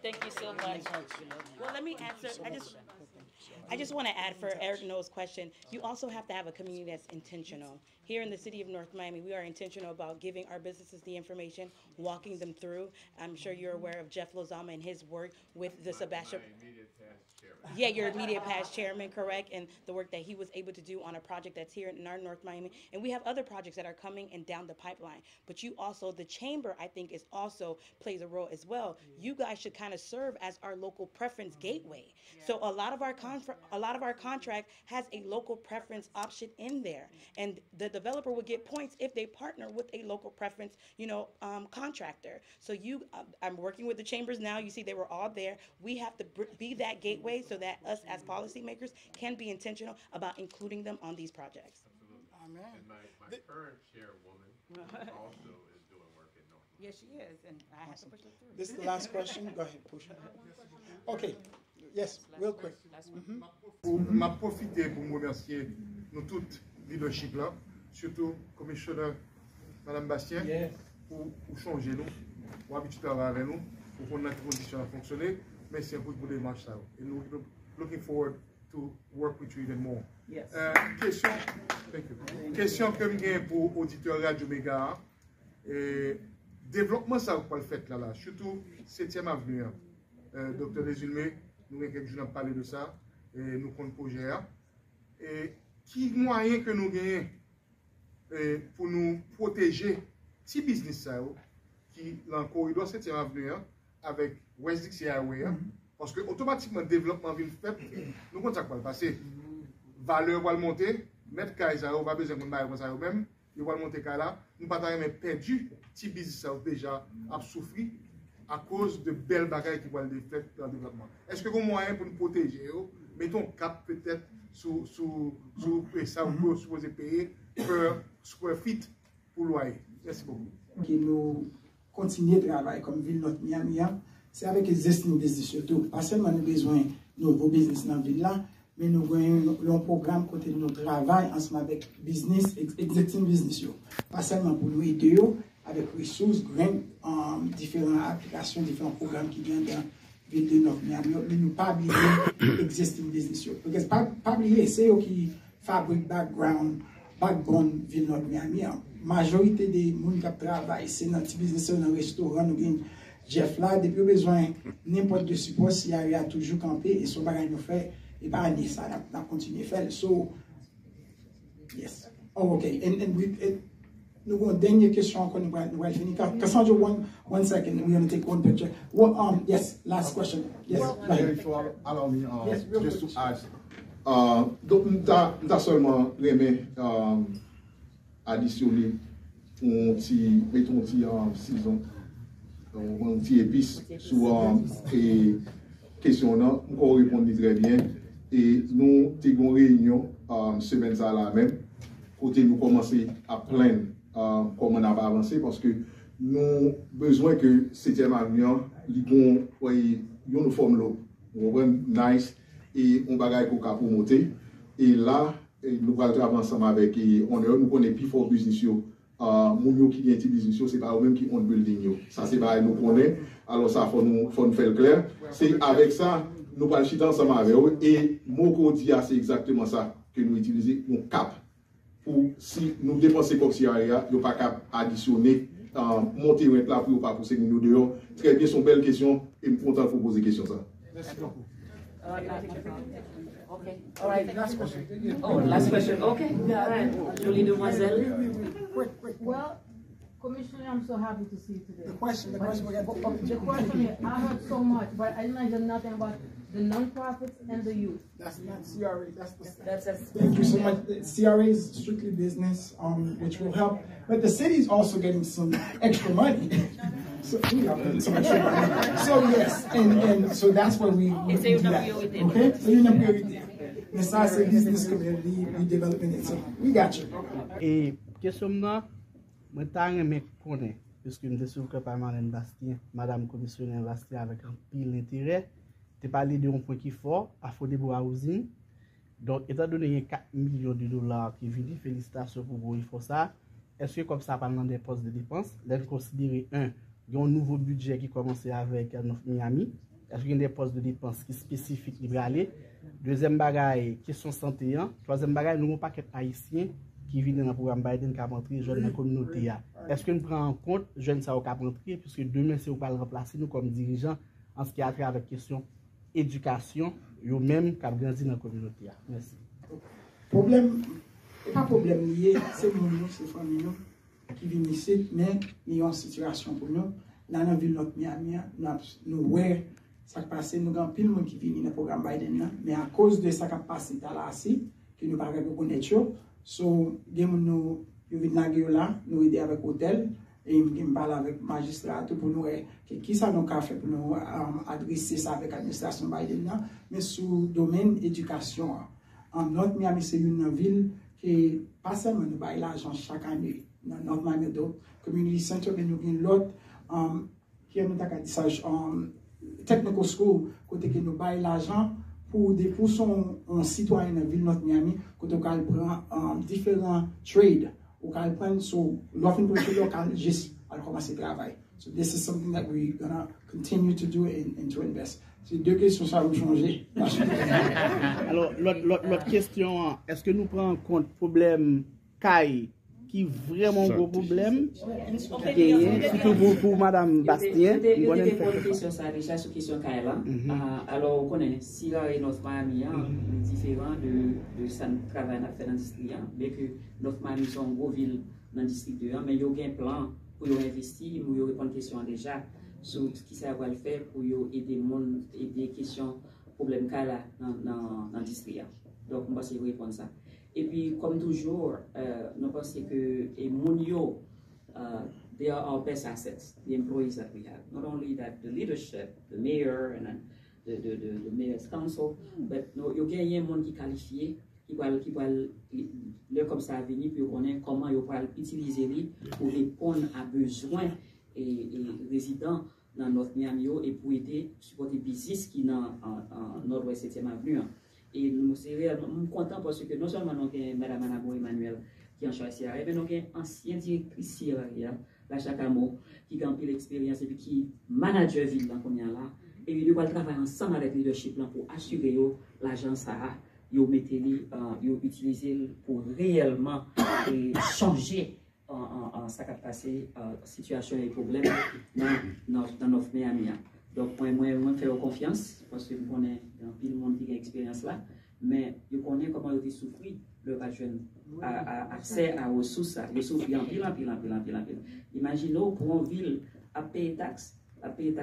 Thank you so much. Well, let me answer. I just want to add for Eric No's question. You also have to have a community that's intentional. Here in the city of North Miami, we are intentional about giving our businesses the information, walking them through. I'm sure you're aware of Jeff Lozama and his work with the Sebastian. Yeah, your immediate past chairman, correct, and the work that he was able to do on a project that's here in our North Miami. And we have other projects that are coming and down the pipeline. But you also, the chamber, I think, is also plays a role as well. You guys should kind of serve as our local preference gateway. So a lot of our contract has a local preference option in there, and the developer would get points if they partner with a local preference, contractor. So I'm working with the chambers now. You see, they were all there. We have to be that gateway so that us as policymakers can be intentional about including them on these projects. Amen. And my current chairwoman also is doing work in North. Yes, she is, and I have to push it through. This is the last question. Go ahead, push it. Okay. Yes, real quick. Je profite pour remercier nous toutes leadership là, surtout Commisioner Madame Bastien, pour changer nous, pour habituer à travailler avec nous, pour qu'on ait des conditions à fonctionner. Merci beaucoup pour les démarches ça. Et nous looking forward to work with you even more. Yes. Question que j'ai pour auditeur Radio Méga. Développement ça vous pas le fait là, surtout 7e avenue. Docteur Desulmé, nous avons quelques jours parlé de ça, et nous comptons projet. Et qui moyen que nous gagnons pour nous protéger petit business ça, qui dans le corridor 7e avenue avec West Dixie Highway, parce que automatiquement le développement ville fait, nous comptons ça quoi le passer. Valeur va monter, mettre Kaiser, on va besoin de mettre ça même, il va monter là, nous pas perdu petit business ça déjà a souffert à cause de belles bagailles qui vont le faire dans le développement. Est-ce que vous avez un moyen pour nous protéger? Mettons cap peut-être sur ça vous supposez payer per square feet pour loyer. Merci beaucoup. Qui nous continuer de travailler comme ville North Miami, c'est avec les existing business surtout. Pas seulement nous avons besoin de nouveaux business dans la ville là, mais nous avons un programme côté de notre travail ensemble avec business, existing business. Pas seulement pour nous aider avec ressources, différentes applications, différents programmes qui viennent dans la ville de North Miami, mais nous pas oublier existing business. Parce que pas oublier, c'est eux qui fabriquent backbone ville North Miami. La majorité des gens qui travaillent, c'est dans petit business, dans le restaurant, nous avons Jeff là, depuis besoin n'importe de support, s'il y a toujours campé, et son bagage nous fait, et pas année ça, on continue à faire. So, yes. Oh, okay. And Nous avons une dernière question qu'on va finir. Cassandra, one second, we're going to take one picture. Well, yes, last question. Yes. If you allow me just to ask. Donc, nous avons seulement aimé additionner un petit saison, un petit épice sur les questions. Nous répondons très bien. Et nous avons une réunion semaine là même. Côté nous commencer à plaindre comment on a avancé parce que nous avons besoin que 7e avenue nous forme l'eau. Nice et on bagaille pour monter. Et là, nous allons travailler ensemble avec nous connaissons plus fort business. Moun qui vient business, c'est pas eux-mêmes qui ont building. Ça, c'est pas nous connaissons. Alors, ça, faut nous faire le clair. C'est avec ça, nous allons chiter ensemble avec eux. Et mon quotidien, c'est exactement ça que nous utilisons, on cap. Pour si nous dépensons comme si il n'y a pas qu'à additionner, monter un plat pour pas pousser nous dehors. Très bien, c'est une belle question et je suis content de vous poser question ça. Okay. All right. Last question. Oh, last question. Okay. All right. Jolie demoiselle. Quick. Well, Commissioner, I'm so happy to see you today. The question is, I heard so much, but I didn't hear nothing about the non-profits and the youth. That's not CRA. Thank you so much. The CRA is strictly business, which will help. But the city is also getting some extra money. So yes, and so that's what we do that. Okay? So you're not priority. The size of business community, development, and so we got you. Et question là, moi t'ai me connaît puisque me suis que par Marleine Bastien, Madame Commisioner Bastien avec un pile d'intérêt. Tu parlé de un point qui fort, affordable housing. Donc, étant donné qu'il y a 4 millions de dollars qui viennent, félicitations pour vous, il faut ça. Est-ce que comme ça, pendant des postes de dépenses, là, considérer il y a un nouveau budget qui commence avec Miami. Est-ce qu'il y a des postes de dépenses qui spécifiques qui vont aller? Deuxième bagaille, question santé. Troisième bagaille, nous avons un paquet haïtien qui viennent dans le programme Biden qui a rentré dans la communauté. Est-ce que nous prenons en compte jeunes qui ont rentré, puisque demain, c'est vous pas le remplacer nous comme dirigeants en ce qui a trait avec question éducation, yo même qui a grandi dans la communauté. Merci. Problème, pas problème lié, c'est mon c'est famille qui vient ici, mais il y a une situation pour nous. Là, dans la ville de Miami, nous voyons ça qui passe, nous avons pile de monde qui vient dans le programme Biden, mais à cause de ça qui passe dans la CI, que nous ne pouvons pas reconnaître, so, nous venons là, nous aider avec l'hôtel. Et je parle avec le magistrat pour nous qui ça nous a fait pour nous adresser ça avec l'administration Biden, mais sous le domaine éducation. En North Miami, c'est une ville qui pas seulement nous baille l'argent chaque année. Dans North Miami, Community Center, mais nous avons l'autre qui est Technical School, côté que nous baille l'argent pour son citoyen dans la ville de North Miami, côté qu'on prend différents trades. Ou qu'elle prenne sur l'offre pour local juste à commencer à travailler. So this is something that we're gonna continue to do and to invest. C'est deux questions ça vont changer. Alors l'autre question, est-ce que nous prenons en compte le problème CAI qui est vraiment un gros problème surtout pour Madame Bastien. Je vais répondre sur ça déjà sur la question CAI là. Alors on connaît si là North Miami est différent de ça travail à faire dans l'industrie, mais que North Miami sont une grosse ville dans le district 2, mais il y a un plan pour investir, pour répondre aux questions déjà sur ce qui ça va le faire pour aider les gens et des questions problèmes CAI là dans le district. Donc on va essayer de répondre ça. Et puis, comme toujours, nous pensons que les Moune, they are our best assets, the employees that we have. Not only that, the leadership, the mayor and the mayor's council, but il y a un monde qui est qualifié, qui va leur comme ça venir pour connaître comment ils vont utiliser pour répondre à besoins et résidents dans notre Miami et pour aider supporter business qui est dans nord-ouest 7e avenue. Et nous sommes contents parce que non seulement nous avons Mme Anabo Emmanuel qui est en charge CRA, mais nous avons un ancien directrice CRA, la Chakamo, qui a un peu l'expérience et qui manager ville dans le là. Et ils doivent travailler ensemble avec le leadership pour assurer l'agence à utiliser pour réellement changer en ce qui a passé, situation et problèmes dans notre Miami. Donc, moi, faire confiance, parce que je connais un peu de monde qui a expérience là, mais je connais comment ils ont souffert leur jeune accès à ressources, ils souffrent en pile. Imaginez pour une ville à payer taxes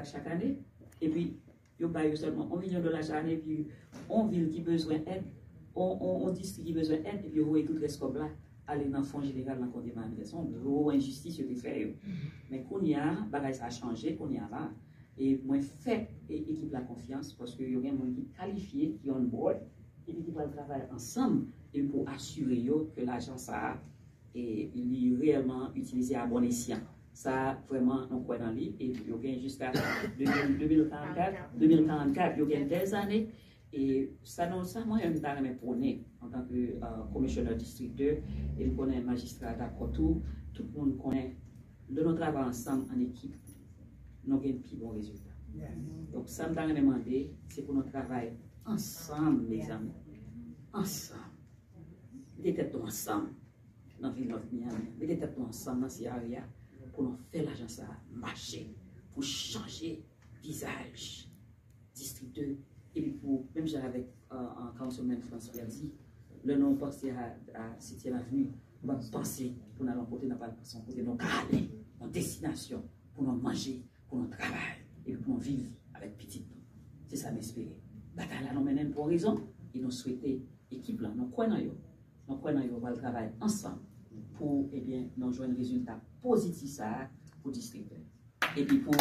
chaque année, et puis ils payent seulement $1 million chaque année, puis une ville qui a besoin d'aide, on district qui a besoin d'aide, et puis vous voyez tout les scopes là, aller dans le fonds général dans le côté de c'est une grosse injustice qui fait. Mais qu'on y a, ça a changé, qu'on y a là, et moi fait équipe la confiance, parce qu'il y a des gens qui sont qualifiés, qui ont un board, et puis qui vont travailler ensemble, et pour assurer que l'agence est réellement utilisé à bon escient. Ça, vraiment, on croit dans lui. Et puis, il y a jusqu'à 2044, il y a des années. Et ça, moi, je me prôné en tant que commissionnaire district 2, et je connais magistrat d'accord tout le monde connaît. De notre travail ensemble en équipe, nous avons un plus bon résultat. Donc, ça, je me demandé, c'est pour nous travailler ensemble, mes amis. Ensemble. Mettez-nous ensemble dans la ville de Miami. Mettez-nous ensemble dans cette area pour nous faire l'agence marcher, pour changer visage, district 2. Et puis pour, même avec un councilman François dit, le nom passé à 7e Avenue, on va penser pour nous emporter dans son côté, nous aller en destination, pour nous manger, pour nous travailler, et pour nous vivre avec petit. C'est ça m'espérer. Bataille là, nous menons pour raison, et nous souhaitons, équipe là, nous croyons dans eux. Nous croyons qu'on va travailler ensemble pour nous jouer un résultat positif ça pour le district. Et puis pour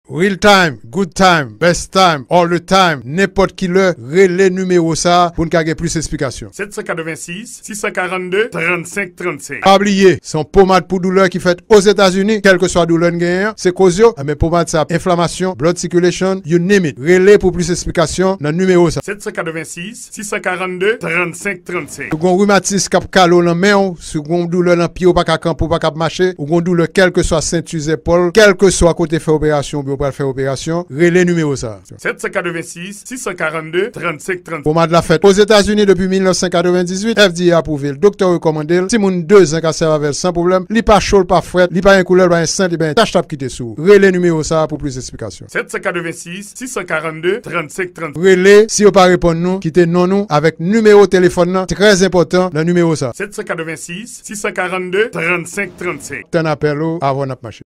Real time, good time, best time, all the time, n'importe qui le relais numéro ça pour nous gagner plus d'explications. 786 642 35 35. Pas oublier, son pommade pour douleur qui fait aux États-Unis, quelle que soit douleur gagnant, c'est cause mais pommade ça inflammation, blood circulation, you name it. Relais pour plus d'explications dans le numéro ça. 786 642 35 35. Si vous avez rhumatisme cap calo dans main, si vous avez douleur dans pied ou pas camp ou pas marcher, ou vous avez douleur quelle que soit ceinture épaule, quel que soit côté faire opération, ou pas faire opération, relais numéro ça. 786 642 35 35. Pommade la fête aux États-Unis depuis 1998, FDA approuvé, le docteur recommandé, si moun 2 ans ka serve avec sans problème, li pas chaud, pas fret, li pas un couleur, pas un saint, li pas un tache tap qui te sous. Relais numéro ça pour plus d'explications. 786 642 35 35. Relais si vous pas répondre nous, quittez non nous avec numéro téléphone très important, le numéro ça. 786 642 35 35. T'en appel avant n'a marché.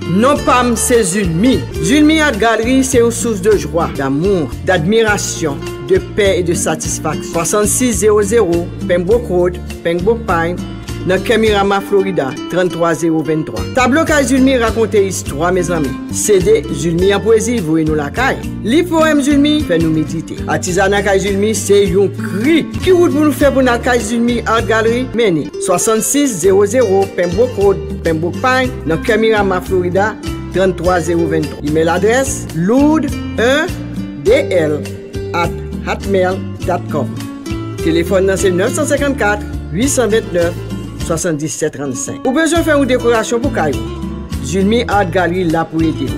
Non pam c'est Zulmi. Zulmi Art Gallery c'est une source de joie, d'amour, d'admiration, de paix et de satisfaction. 6600 Pembroke Road, Pembroke Pine, dans Kemirama, Florida, 33023. Tableau Kay Zulmi raconte histoire, mes amis. CD Zulmi en poésie, vous et nous la caille. Li poème Zulmi fait nous méditer. Artisanat Kay Zulmi, c'est un cri. Qui route pour nous faire pour notre Kay Zulmi Art Gallery? Meni. 6600 Pembroke Road, Pembroke Pine, dans Kemirama, Florida, 33023. Email adresse loud1dl@hotmail.com. Téléphone c'est 954 829 7735. Ou besoin faire une décoration pour Caillou. Zulmi Art Gallery là pour aider vous.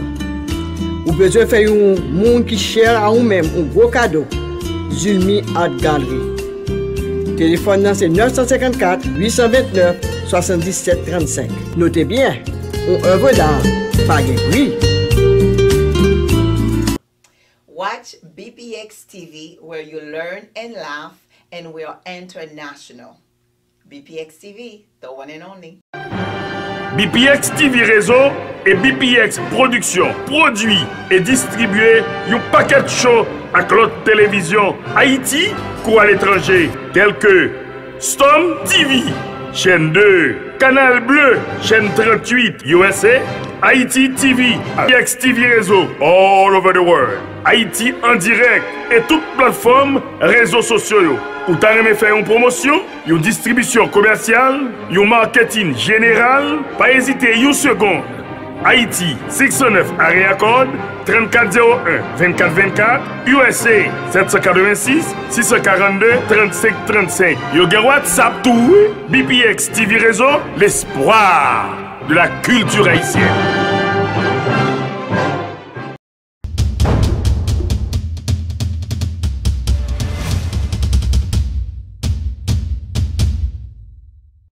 Ou besoin de faire un monde qui cher à vous-même un gros cadeau. Zulmi Art Gallery. Téléphone c'est 954 829 77 35. Notez bien, on œuvre d'art, pas de prix. Watch BPX TV where you learn and laugh and we are international. BPX TV, the one and only. BPX TV Réseau et BPX Production produit et distribué un paquet de shows à l'autre télévision Haïti ou à l'étranger, tels que Storm TV, chaîne 2, Canal Bleu, chaîne 38 USA, Haïti TV, BPX TV Réseau, all over the world, Haïti en direct et toutes plateformes réseaux sociaux. Ou t'as aimé faire une promotion, une distribution commerciale, un marketing général, pas hésiter une seconde. Haïti 609 area code 3401 2424 USA 786 642 35 35. Yo gen WhatsApp tout, BPX TV Réseau, l'espoir de la culture haïtienne.